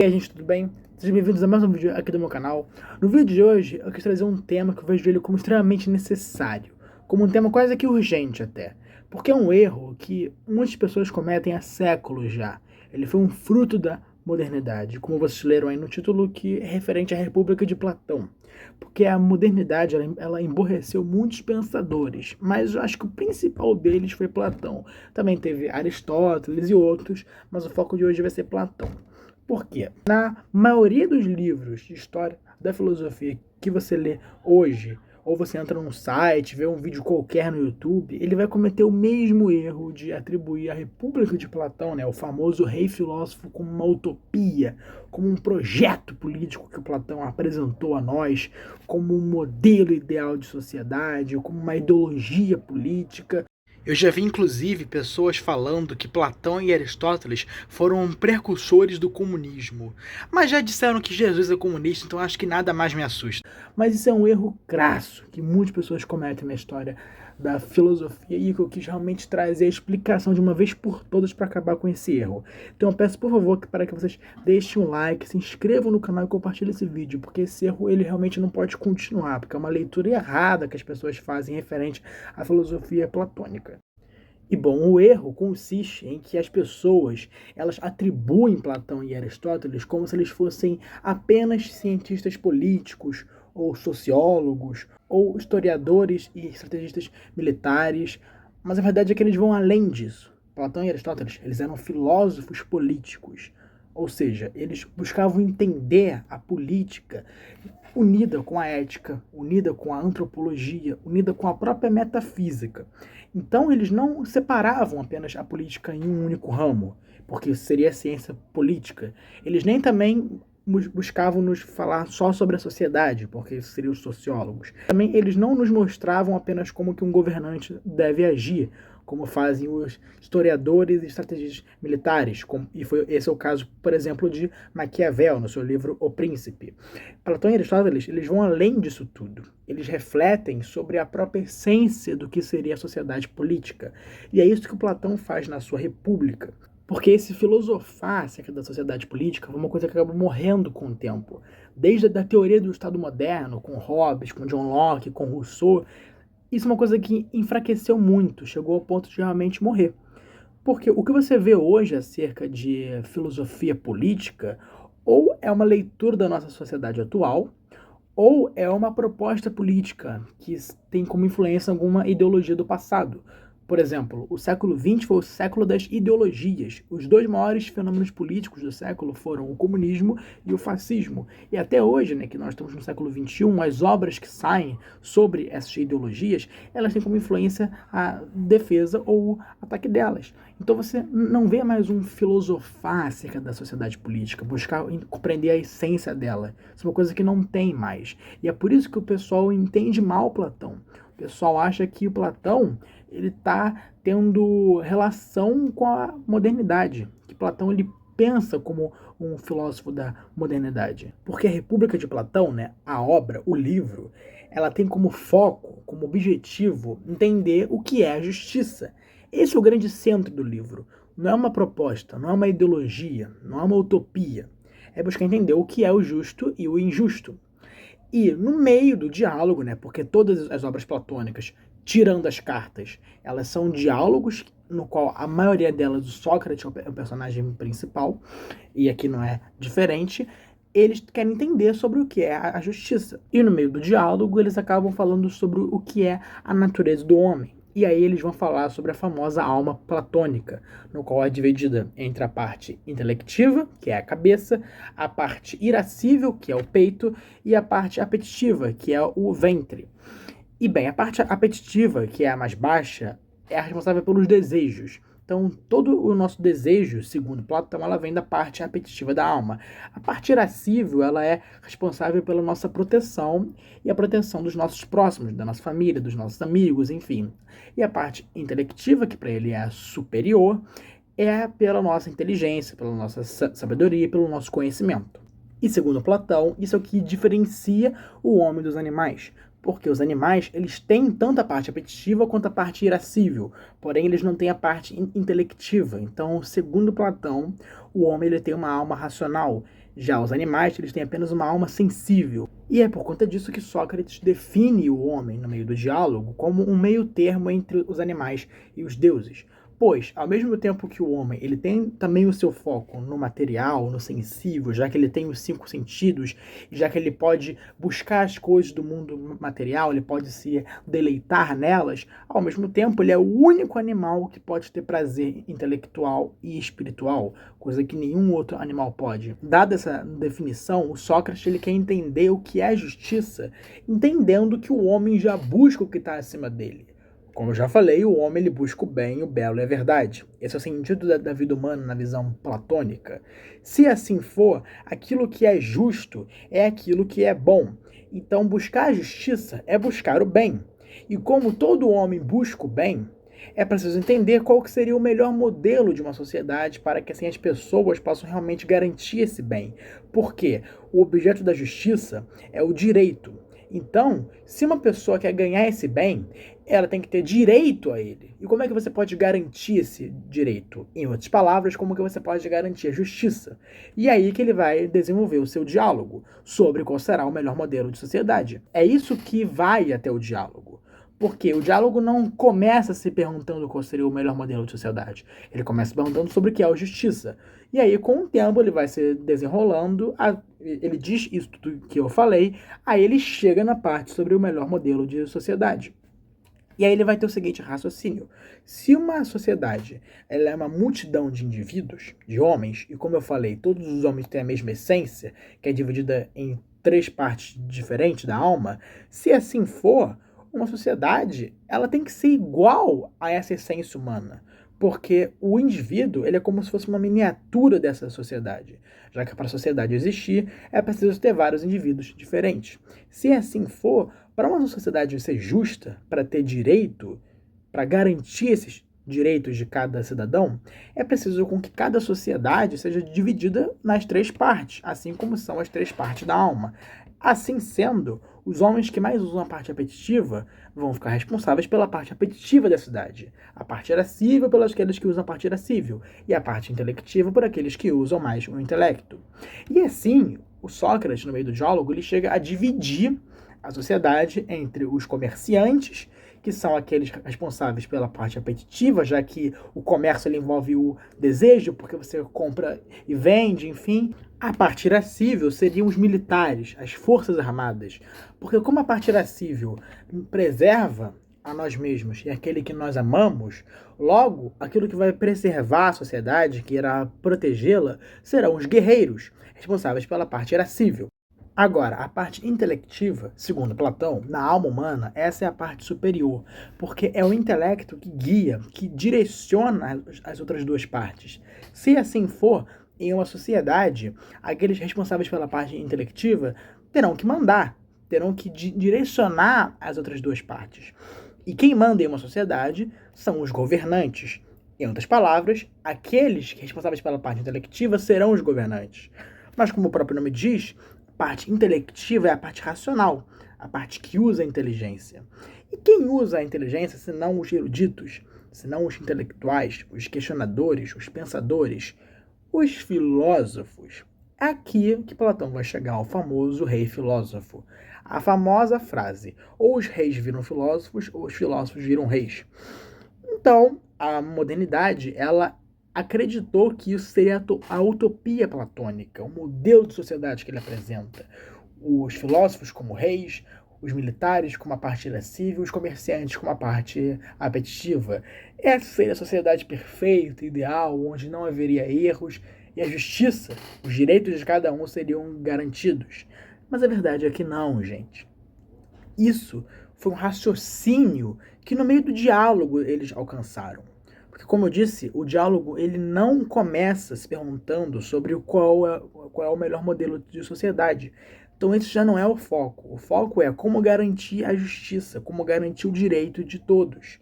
E aí, gente, tudo bem? Sejam bem-vindos a mais um vídeo aqui do meu canal. No vídeo de hoje, eu quis trazer um tema que eu vejo ele como extremamente necessário, como um tema quase que urgente até, porque é um erro que muitas pessoas cometem há séculos já. Ele foi um fruto da modernidade, como vocês leram aí no título, que é referente à República de Platão. Porque a modernidade, ela emborreceu muitos pensadores, mas eu acho que o principal deles foi Platão. Também teve Aristóteles e outros, mas o foco de hoje vai ser Platão. Por quê? Na maioria dos livros de história da filosofia que você lê hoje, ou você entra num site, vê um vídeo qualquer no YouTube, ele vai cometer o mesmo erro de atribuir a República de Platão, né, o famoso rei filósofo, como uma utopia, como um projeto político que o Platão apresentou a nós, como um modelo ideal de sociedade, ou como uma ideologia política. Eu já vi, inclusive, pessoas falando que Platão e Aristóteles foram precursores do comunismo. Mas já disseram que Jesus é comunista, então acho que nada mais me assusta. Mas isso é um erro crasso que muitas pessoas cometem na história da filosofia e que eu quis realmente trazer a explicação de uma vez por todas para acabar com esse erro. Então eu peço, por favor, para que vocês deixem um like, se inscrevam no canal e compartilhem esse vídeo, porque esse erro ele realmente não pode continuar, porque é uma leitura errada que as pessoas fazem referente à filosofia platônica. E bom, o erro consiste em que as pessoas elas atribuem Platão e Aristóteles como se eles fossem apenas cientistas políticos ou sociólogos ou historiadores e estrategistas militares, mas a verdade é que eles vão além disso. Platão e Aristóteles, eles eram filósofos políticos, ou seja, eles buscavam entender a política unida com a ética, unida com a antropologia, unida com a própria metafísica. Então eles não separavam apenas a política em um único ramo, porque seria a ciência política. Eles nem também buscavam nos falar só sobre a sociedade, porque isso seriam os sociólogos. Também eles não nos mostravam apenas como que um governante deve agir, como fazem os historiadores e estrategistas militares, esse é o caso, por exemplo, de Maquiavel, no seu livro O Príncipe. Platão e Aristóteles, eles vão além disso tudo. Eles refletem sobre a própria essência do que seria a sociedade política. E é isso que o Platão faz na sua República. Porque esse filosofar acerca da sociedade política foi uma coisa que acabou morrendo com o tempo. Desde a teoria do Estado moderno, com Hobbes, com John Locke, com Rousseau, isso é uma coisa que enfraqueceu muito, chegou ao ponto de realmente morrer. Porque o que você vê hoje acerca de filosofia política, ou é uma leitura da nossa sociedade atual, ou é uma proposta política que tem como influência alguma ideologia do passado. Por exemplo, o século XX foi o século das ideologias. Os dois maiores fenômenos políticos do século foram o comunismo e o fascismo. E até hoje, né, que nós estamos no século XXI, as obras que saem sobre essas ideologias, elas têm como influência a defesa ou o ataque delas. Então você não vê mais um filosofar acerca da sociedade política, buscar compreender a essência dela. Isso é uma coisa que não tem mais. E é por isso que o pessoal entende mal Platão. O pessoal acha que o Platão ele está tendo relação com a modernidade, que Platão ele pensa como um filósofo da modernidade. Porque a República de Platão, né, a obra, o livro, ela tem como foco, como objetivo, entender o que é a justiça. Esse é o grande centro do livro. Não é uma proposta, não é uma ideologia, não é uma utopia. É buscar entender o que é o justo e o injusto. E no meio do diálogo, né, porque todas as obras platônicas, tirando as cartas, elas são diálogos no qual a maioria delas, o Sócrates é o personagem principal, e aqui não é diferente, eles querem entender sobre o que é a justiça. E no meio do diálogo, eles acabam falando sobre o que é a natureza do homem. E aí eles vão falar sobre a famosa alma platônica, no qual é dividida entre a parte intelectiva, que é a cabeça, a parte irascível, que é o peito, e a parte apetitiva, que é o ventre. E bem, a parte apetitiva, que é a mais baixa, é a responsável pelos desejos. Então, todo o nosso desejo, segundo Platão, ela vem da parte apetitiva da alma. A parte irascível, ela é responsável pela nossa proteção e a proteção dos nossos próximos, da nossa família, dos nossos amigos, enfim. E a parte intelectiva, que para ele é superior, é pela nossa inteligência, pela nossa sabedoria, pelo nosso conhecimento. E segundo Platão, isso é o que diferencia o homem dos animais. Porque os animais, eles têm tanto a parte apetitiva quanto a parte irascível, porém eles não têm a parte intelectiva. Então, segundo Platão, o homem ele tem uma alma racional, Já os animais, eles têm apenas uma alma sensível. E é por conta disso que Sócrates define o homem, no meio do diálogo, como um meio termo entre os animais e os deuses. Pois, ao mesmo tempo que o homem ele tem também o seu foco no material, no sensível, já que ele tem os 5 sentidos, já que ele pode buscar as coisas do mundo material, ele pode se deleitar nelas, ao mesmo tempo ele é o único animal que pode ter prazer intelectual e espiritual, coisa que nenhum outro animal pode. Dada essa definição, o Sócrates ele quer entender o que é justiça, entendendo que o homem já busca o que está acima dele. Como eu já falei, o homem ele busca o bem, o belo e a verdade. Esse é o sentido da vida humana na visão platônica. Se assim for, aquilo que é justo é aquilo que é bom. Então, buscar a justiça é buscar o bem. E como todo homem busca o bem, é preciso entender qual que seria o melhor modelo de uma sociedade para que assim as pessoas possam realmente garantir esse bem. Porque o objeto da justiça é o direito. Então, se uma pessoa quer ganhar esse bem, ela tem que ter direito a ele. E como é que você pode garantir esse direito? Em outras palavras, como que você pode garantir a justiça? E é aí que ele vai desenvolver o seu diálogo sobre qual será o melhor modelo de sociedade. É isso que vai até o diálogo. Porque o diálogo não começa se perguntando qual seria o melhor modelo de sociedade. Ele começa perguntando sobre o que é a justiça. E aí, com o tempo, ele vai se desenrolando, ele diz isso tudo que eu falei, aí ele chega na parte sobre o melhor modelo de sociedade. E aí ele vai ter o seguinte raciocínio. Se uma sociedade ela é uma multidão de indivíduos, de homens, e como eu falei, todos os homens têm a mesma essência, que é dividida em 3 partes diferentes da alma, se assim for, uma sociedade ela tem que ser igual a essa essência humana. Porque o indivíduo ele é como se fosse uma miniatura dessa sociedade. Já que para a sociedade existir, é preciso ter vários indivíduos diferentes. Se assim for, para uma sociedade ser justa, para ter direito, para garantir esses direitos de cada cidadão, é preciso com que cada sociedade seja dividida nas 3 partes, assim como são as 3 partes da alma. Assim sendo, os homens que mais usam a parte apetitiva vão ficar responsáveis pela parte apetitiva da cidade, a parte irascível pelos aqueles que usam a parte irascível, e a parte intelectiva por aqueles que usam mais o intelecto. E assim, o Sócrates, no meio do diálogo, ele chega a dividir a sociedade entre os comerciantes, que são aqueles responsáveis pela parte apetitiva, já que o comércio ele envolve o desejo, porque você compra e vende, enfim. A parte irascível seriam os militares, as forças armadas, porque como a parte irascível preserva a nós mesmos e aquele que nós amamos, logo, aquilo que vai preservar a sociedade, que irá protegê-la, serão os guerreiros, responsáveis pela parte irascível. Agora, a parte intelectiva, segundo Platão, na alma humana, essa é a parte superior, porque é o intelecto que guia, que direciona as outras 2 partes. Se assim for, em uma sociedade, aqueles responsáveis pela parte intelectiva terão que mandar, terão que direcionar as outras 2 partes. E quem manda em uma sociedade são os governantes. Em outras palavras, aqueles responsáveis pela parte intelectiva serão os governantes. Mas como o próprio nome diz, a parte intelectiva é a parte racional, a parte que usa a inteligência. E quem usa a inteligência, senão os eruditos, senão os intelectuais, os questionadores, os pensadores, os filósofos? É aqui que Platão vai chegar ao famoso rei filósofo. A famosa frase, ou os reis viram filósofos, ou os filósofos viram reis. Então, a modernidade, ela acreditou que isso seria a utopia platônica, o modelo de sociedade que ele apresenta. Os filósofos como reis, os militares como a parte irascível, os comerciantes como a parte apetitiva. Essa seria a sociedade perfeita, ideal, onde não haveria erros e a justiça, os direitos de cada um seriam garantidos. Mas a verdade é que não, gente. Isso foi um raciocínio que no meio do diálogo eles alcançaram. Porque, como eu disse, o diálogo ele não começa se perguntando sobre qual é o melhor modelo de sociedade. Então esse já não é o foco. O foco é como garantir a justiça, como garantir o direito de todos.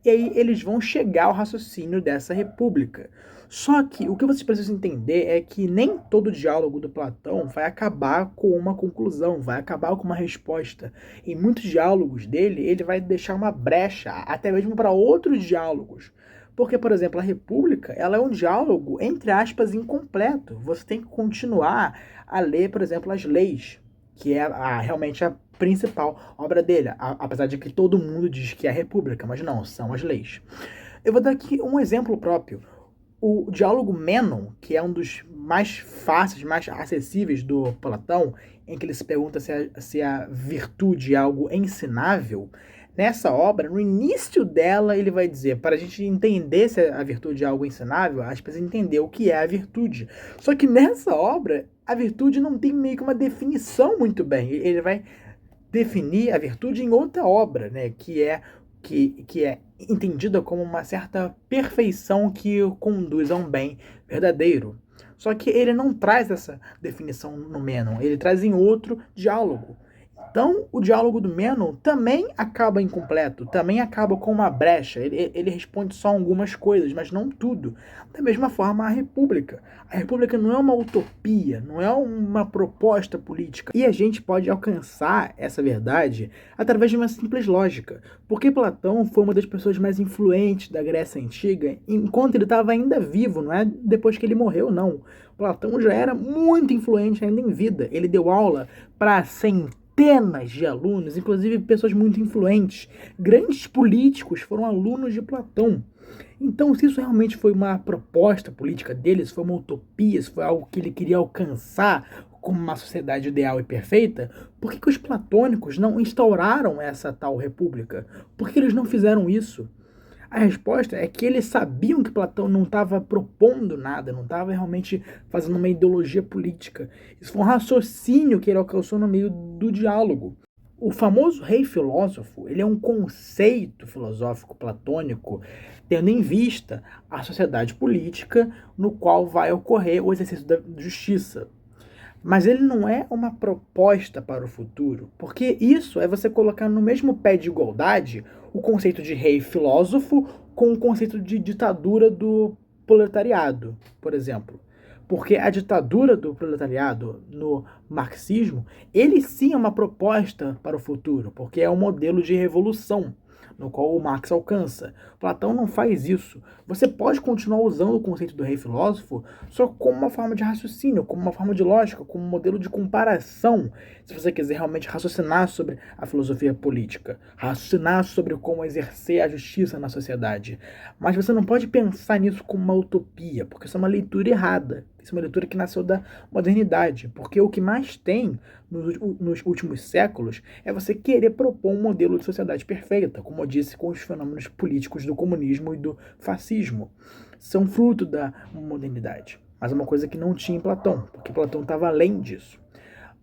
E aí eles vão chegar ao raciocínio dessa república. Só que o que vocês precisam entender é que nem todo diálogo do Platão vai acabar com uma conclusão, vai acabar com uma resposta. Em muitos diálogos dele, ele vai deixar uma brecha, até mesmo para outros diálogos. Porque, por exemplo, a república, ela é um diálogo, entre aspas, incompleto. Você tem que continuar a ler, por exemplo, as leis, que é realmente a principal obra dele, apesar de que todo mundo diz que é a república, mas não, são as leis. Eu vou dar aqui um exemplo próprio. O diálogo Mênon, que é um dos mais fáceis, mais acessíveis do Platão, em que ele se pergunta se a virtude é algo ensinável, nessa obra, no início dela, ele vai dizer, para a gente entender se a virtude é algo ensinável, a gente precisa entender o que é a virtude. Só que nessa obra, a virtude não tem meio que uma definição muito bem. Ele vai definir a virtude em outra obra, né, que é entendida como uma certa perfeição que conduz a um bem verdadeiro. Só que ele não traz essa definição no Mênon, ele traz em outro diálogo. Então, o diálogo do Mênon também acaba incompleto, também acaba com uma brecha. Ele responde só algumas coisas, mas não tudo. Da mesma forma, a República. A República não é uma utopia, não é uma proposta política. E a gente pode alcançar essa verdade através de uma simples lógica. Porque Platão foi uma das pessoas mais influentes da Grécia Antiga enquanto ele estava ainda vivo, não é depois que ele morreu, não. Platão já era muito influente ainda em vida. Ele deu aula para centenas de alunos, inclusive pessoas muito influentes. Grandes políticos foram alunos de Platão. Então, se isso realmente foi uma proposta política dele, se foi uma utopia, se foi algo que ele queria alcançar como uma sociedade ideal e perfeita, por que os platônicos não instauraram essa tal república? Por que eles não fizeram isso? A resposta é que eles sabiam que Platão não estava propondo nada, não estava realmente fazendo uma ideologia política. Isso foi um raciocínio que ele alcançou no meio do diálogo. O famoso rei filósofo, ele é um conceito filosófico platônico, tendo em vista a sociedade política no qual vai ocorrer o exercício da justiça. Mas ele não é uma proposta para o futuro, porque isso é você colocar no mesmo pé de igualdade o conceito de rei filósofo com o conceito de ditadura do proletariado, por exemplo. Porque a ditadura do proletariado no marxismo, ele sim é uma proposta para o futuro, porque é um modelo de revolução no qual o Marx alcança. Platão não faz isso. Você pode continuar usando o conceito do rei filósofo só como uma forma de raciocínio, como uma forma de lógica, como um modelo de comparação, se você quiser realmente raciocinar sobre a filosofia política, raciocinar sobre como exercer a justiça na sociedade. Mas você não pode pensar nisso como uma utopia, porque isso é uma leitura errada. Isso é uma leitura que nasceu da modernidade, porque o que mais tem nos últimos séculos é você querer propor um modelo de sociedade perfeita, como eu disse com os fenômenos políticos do comunismo e do fascismo. São fruto da modernidade, mas é uma coisa que não tinha em Platão, porque Platão estava além disso.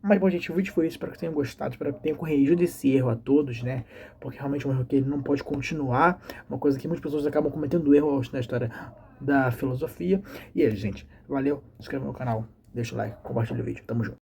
Mas, bom, gente, o vídeo foi isso. Espero que tenham gostado. Espero que tenham corrigido esse erro a todos, né? Porque realmente é um erro que ele não pode continuar. Uma coisa que muitas pessoas acabam cometendo erro na história da filosofia. E é, gente, valeu. Se inscreva no canal, deixa o like, compartilha o vídeo. Tamo junto.